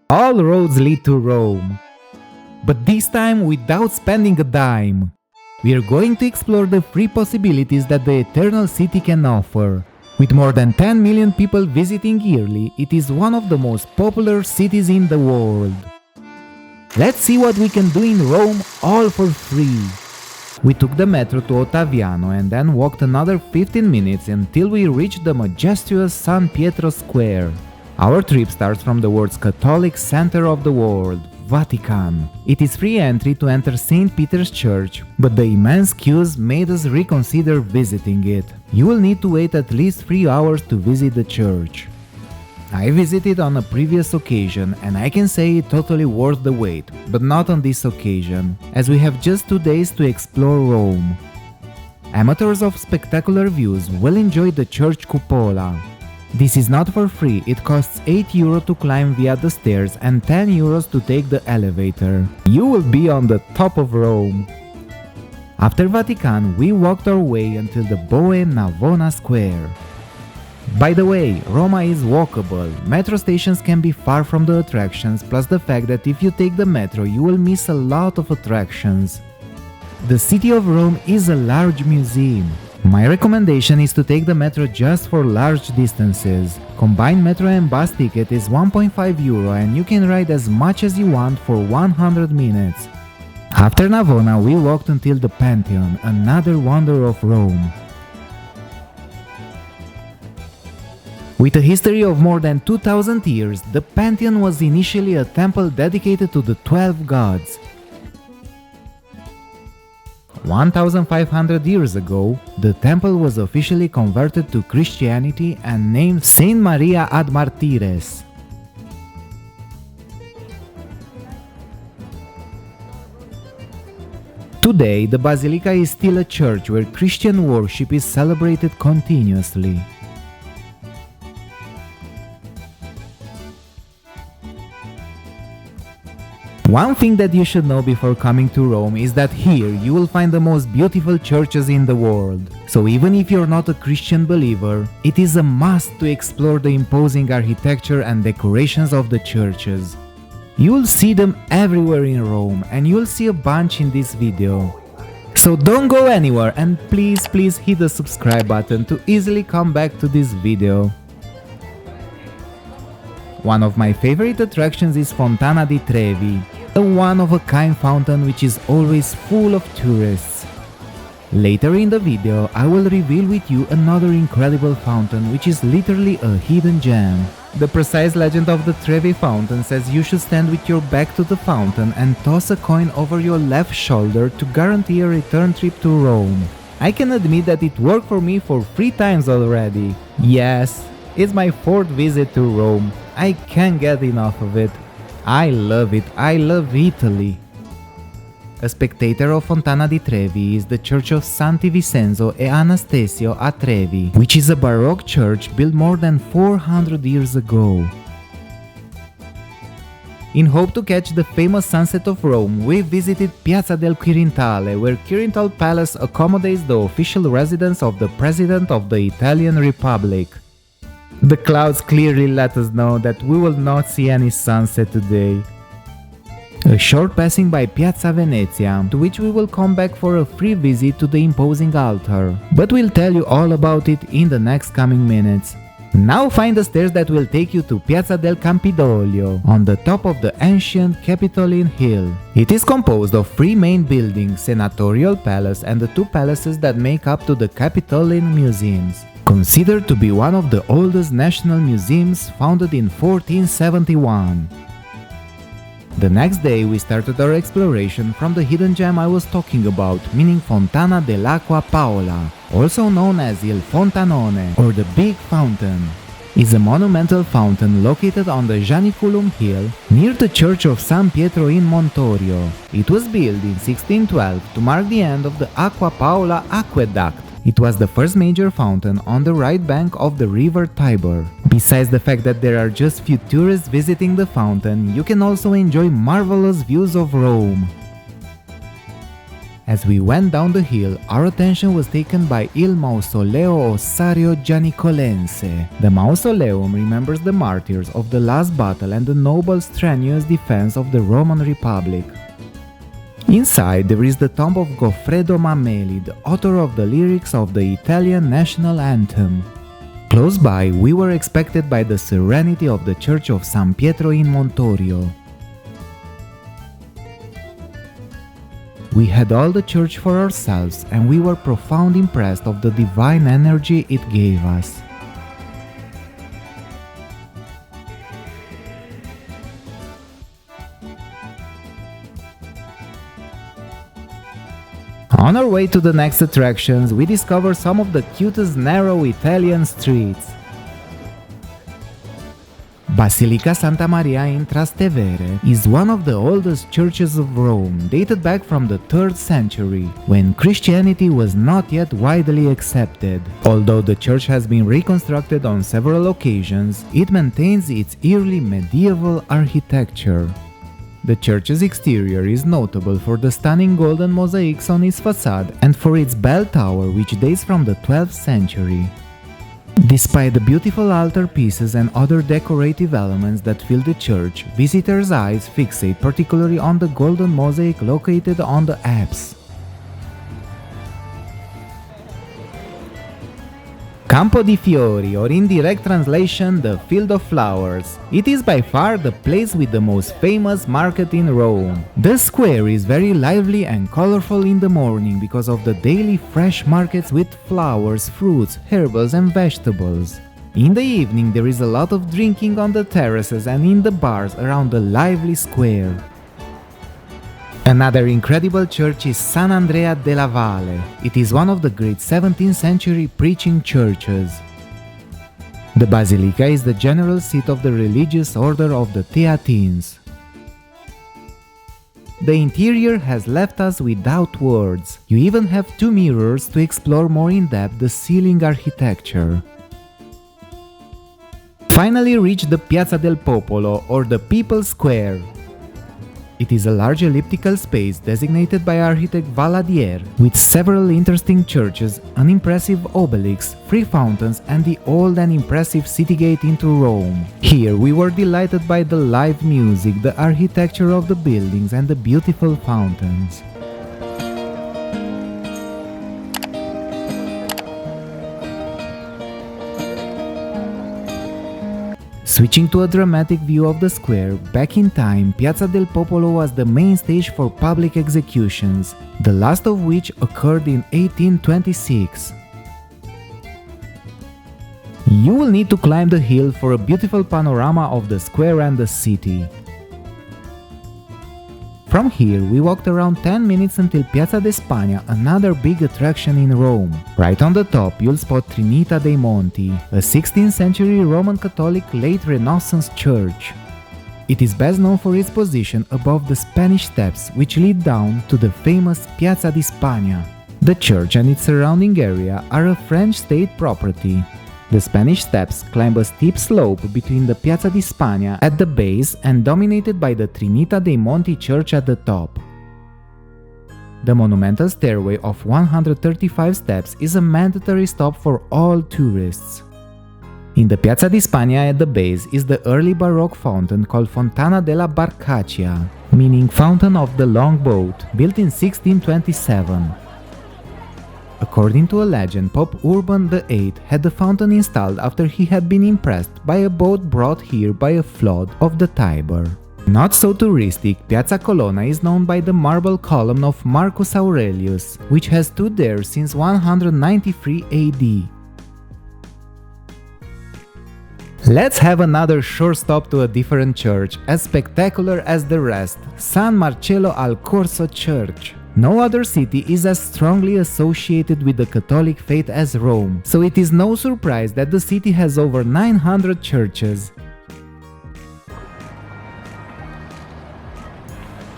All roads lead to Rome. But this time without spending a dime. We are going to explore the free possibilities that the Eternal City can offer. With more than 10 million people visiting yearly, it is one of the most popular cities in the world. Let's see what we can do in Rome all for free. We took the metro to Ottaviano and then walked another 15 minutes until we reached the majestuous San Pietro Square. Our trip starts from the world's Catholic center of the world, Vatican. It is free entry to enter St. Peter's Church, but the immense queues made us reconsider visiting it. You will need to wait at least 3 hours to visit the church. I visited on a previous occasion and I can say it totally worth the wait, but not on this occasion, as we have just 2 days to explore Rome. Amateurs of spectacular views will enjoy the church cupola. This is not for free, it costs 8 euro to climb via the stairs and 10 euros to take the elevator. You will be on the top of Rome. After Vatican, we walked our way until the Boe Navona Square. By the way, Roma is walkable. Metro stations can be far from the attractions, plus the fact that if you take the metro you will miss a lot of attractions. The city of Rome is a large museum. My recommendation is to take the metro just for large distances. Combined metro and bus ticket is 1.5 euro and you can ride as much as you want for 100 minutes. After Navona we walked until the Pantheon, another wonder of Rome. With a history of more than 2000 years, the Pantheon was initially a temple dedicated to the 12 gods. 1500 years ago, the temple was officially converted to Christianity and named Saint Maria ad Martires. Today, the Basilica is still a church where Christian worship is celebrated continuously. One thing that you should know before coming to Rome is that here you will find the most beautiful churches in the world. So even if you're not a Christian believer, it is a must to explore the imposing architecture and decorations of the churches. You will see them everywhere in Rome and you will see a bunch in this video. So don't go anywhere and please hit the subscribe button to easily come back to this video. One of my favorite attractions is Fontana di Trevi, a one-of-a-kind fountain which is always full of tourists. Later in the video, I will reveal with you another incredible fountain which is literally a hidden gem. The precise legend of the Trevi fountain says you should stand with your back to the fountain and toss a coin over your left shoulder to guarantee a return trip to Rome. I can admit that it worked for me for 3 times already. Yes, it's my 4th visit to Rome. I can't get enough of it. I love it. I love Italy. A spectator of Fontana di Trevi is the church of Santi Vincenzo e Anastasio a Trevi, which is a Baroque church built more than 400 years ago. In hope to catch the famous sunset of Rome, we visited Piazza del Quirintale, where Quirintal Palace accommodates the official residence of the President of the Italian Republic. The clouds clearly let us know that we will not see any sunset today. A short passing by Piazza Venezia, to which we will come back for a free visit to the imposing altar, but we'll tell you all about it in the next coming minutes. Now find the stairs that will take you to Piazza del Campidoglio, on the top of the ancient Capitoline Hill. It is composed of 3 main buildings, Senatorial Palace and the 2 palaces that make up to the Capitoline Museums. Considered to be one of the oldest national museums, founded in 1471. The next day we started our exploration from the hidden gem I was talking about, meaning Fontana dell'Acqua Paola, also known as Il Fontanone or the Big Fountain. It's a monumental fountain located on the Janiculum Hill near the church of San Pietro in Montorio. It was built in 1612 to mark the end of the Acqua Paola aqueduct. It was the first major fountain on the right bank of the river Tiber. Besides the fact that there are just few tourists visiting the fountain, you can also enjoy marvelous views of Rome. As we went down the hill, our attention was taken by Il Mausoleo Ossario Gianicolense. The mausoleum remembers the martyrs of the last battle and the noble strenuous defense of the Roman Republic. Inside there is the tomb of Goffredo Mameli, the author of the lyrics of the Italian national anthem. Close by, we were expected by the serenity of the church of San Pietro in Montorio. We had all the church for ourselves and we were profoundly impressed of the divine energy it gave us. On our way to the next attractions, we discover some of the cutest narrow Italian streets. Basilica Santa Maria in Trastevere is one of the oldest churches of Rome, dated back from the 3rd century, when Christianity was not yet widely accepted. Although the church has been reconstructed on several occasions, it maintains its early medieval architecture. The church's exterior is notable for the stunning golden mosaics on its facade and for its bell tower, which dates from the 12th century. Despite the beautiful altar pieces and other decorative elements that fill the church, visitors' eyes fixate particularly on the golden mosaic located on the apse. Campo di Fiori, or in direct translation, the Field of Flowers. It is by far the place with the most famous market in Rome. The square is very lively and colorful in the morning because of the daily fresh markets with flowers, fruits, herbs and vegetables. In the evening there is a lot of drinking on the terraces and in the bars around the lively square. Another incredible church is San Andrea della Valle. It is one of the great 17th century preaching churches. The basilica is the general seat of the religious order of the Theatines. The interior has left us without words. You even have 2 mirrors to explore more in depth the ceiling architecture. Finally reach the Piazza del Popolo, or the People's Square. It is a large elliptical space designated by architect Valadier, with several interesting churches, an impressive obelisk, 3 fountains and the old and impressive city gate into Rome. Here we were delighted by the live music, the architecture of the buildings and the beautiful fountains. Switching to a dramatic view of the square, back in time, Piazza del Popolo was the main stage for public executions, the last of which occurred in 1826. You will need to climb the hill for a beautiful panorama of the square and the city. From here, we walked around 10 minutes until Piazza d'Espagna, another big attraction in Rome. Right on the top, you'll spot Trinita dei Monti, a 16th century Roman Catholic late Renaissance church. It is best known for its position above the Spanish Steps, which lead down to the famous Piazza di Spagna. The church and its surrounding area are a French state property. The Spanish Steps climb a steep slope between the Piazza di Spagna at the base and dominated by the Trinita dei Monti church at the top. The monumental stairway of 135 steps is a mandatory stop for all tourists. In the Piazza di Spagna at the base is the early Baroque fountain called Fontana della Barcaccia, meaning Fountain of the Longboat, built in 1627. According to a legend, Pope Urban VIII had the fountain installed after he had been impressed by a boat brought here by a flood of the Tiber. Not so touristic, Piazza Colonna is known by the marble column of Marcus Aurelius, which has stood there since 193 AD. Let's have another short stop to a different church, as spectacular as the rest, San Marcello al Corso Church. No other city is as strongly associated with the Catholic faith as Rome, so it is no surprise that the city has over 900 churches.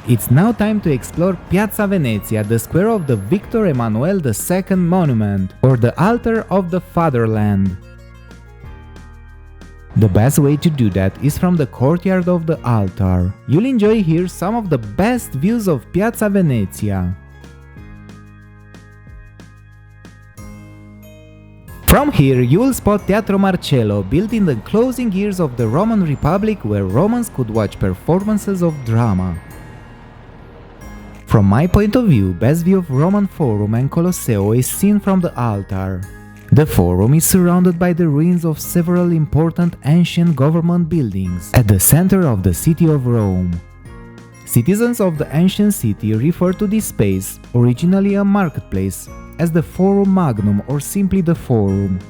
It's now time to explore Piazza Venezia, the square of the Victor Emmanuel II monument, or the Altar of the Fatherland. The best way to do that is from the courtyard of the altar. You'll enjoy here some of the best views of Piazza Venezia. From here you will spot Teatro Marcello, built in the closing years of the Roman Republic, where Romans could watch performances of drama. From my point of view, best view of Roman Forum and Colosseo is seen from the altar. The Forum is surrounded by the ruins of several important ancient government buildings at the center of the city of Rome. Citizens of the ancient city refer to this space, originally a marketplace, as the Forum Magnum or simply the Forum.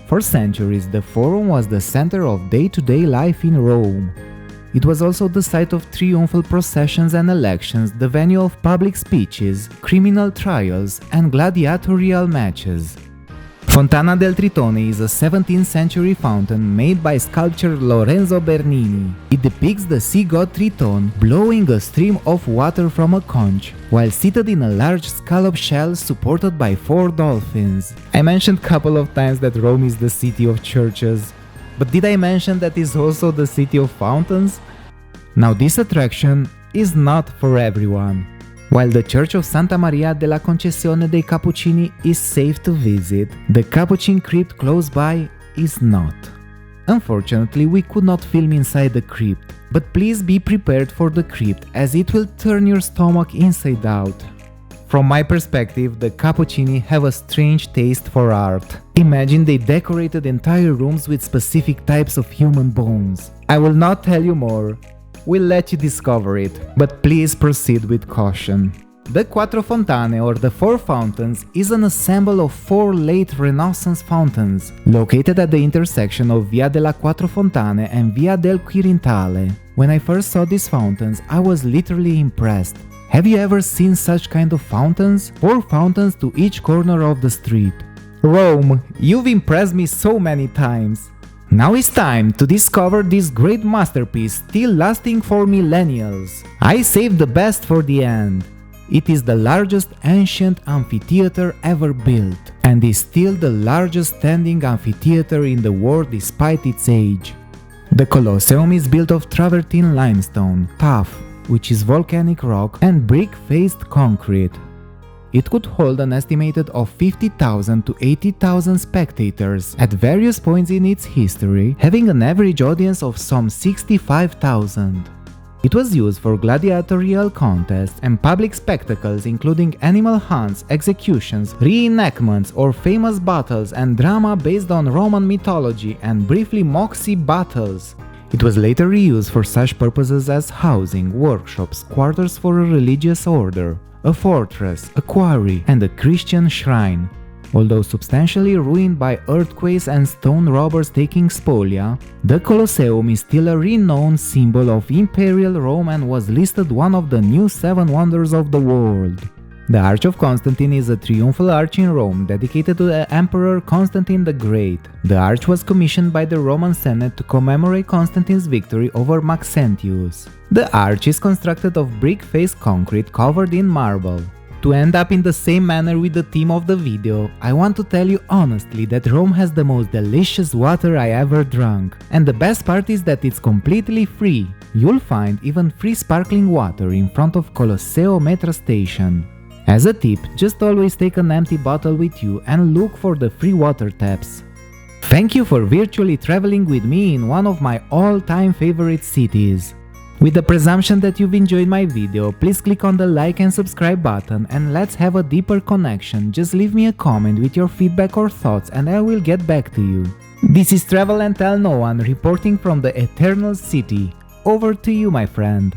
For centuries, the Forum was the center of day-to-day life in Rome. It was also the site of triumphal processions and elections, the venue of public speeches, criminal trials, and gladiatorial matches. Fontana del Tritone is a 17th century fountain made by sculptor Lorenzo Bernini. It depicts the sea god Triton blowing a stream of water from a conch, while seated in a large scallop shell supported by 4 dolphins. I mentioned a couple of times that Rome is the city of churches, but did I mention that it's also the city of fountains? Now this attraction is not for everyone. While the Church of Santa Maria della Concessione dei Cappuccini is safe to visit, the Capuchin crypt close by is not. Unfortunately, we could not film inside the crypt, but please be prepared for the crypt, as it will turn your stomach inside out. From my perspective, the Cappuccini have a strange taste for art. Imagine they decorated entire rooms with specific types of human bones. I will not tell you more. We'll let you discover it, but please proceed with caution. The Quattro Fontane, or the 4 fountains, is an ensemble of 4 late Renaissance fountains, located at the intersection of Via della Quattro Fontane and Via del Quirintale. When I first saw these fountains, I was literally impressed. Have you ever seen such kind of fountains? 4 fountains to each corner of the street. Rome, you've impressed me so many times. Now it's time to discover this great masterpiece still lasting for millennials. I saved the best for the end. It is the largest ancient amphitheater ever built, and is still the largest standing amphitheater in the world despite its age. The Colosseum is built of travertine limestone, tuff, which is volcanic rock, and brick-faced concrete. It could hold an estimated of 50,000 to 80,000 spectators at various points in its history, having an average audience of some 65,000. It was used for gladiatorial contests and public spectacles, including animal hunts, executions, reenactments, or famous battles and drama based on Roman mythology, and briefly moxie battles. It was later reused for such purposes as housing, workshops, quarters for a religious order, a fortress, a quarry, and a Christian shrine. Although substantially ruined by earthquakes and stone robbers taking spolia, the Colosseum is still a renowned symbol of Imperial Rome and was listed one of the new 7 wonders of the world. The Arch of Constantine is a triumphal arch in Rome dedicated to the Emperor Constantine the Great. The arch was commissioned by the Roman Senate to commemorate Constantine's victory over Maxentius. The arch is constructed of brick-faced concrete covered in marble. To end up in the same manner with the theme of the video, I want to tell you honestly that Rome has the most delicious water I ever drank. And the best part is that it's completely free. You'll find even free sparkling water in front of Colosseo metro station. As a tip, just always take an empty bottle with you and look for the free water taps. Thank you for virtually traveling with me in one of my all-time favorite cities. With the presumption that you've enjoyed my video, please click on the like and subscribe button, and let's have a deeper connection. Just leave me a comment with your feedback or thoughts and I will get back to you. This is Travel and Tell No One reporting from the Eternal City. Over to you, my friend.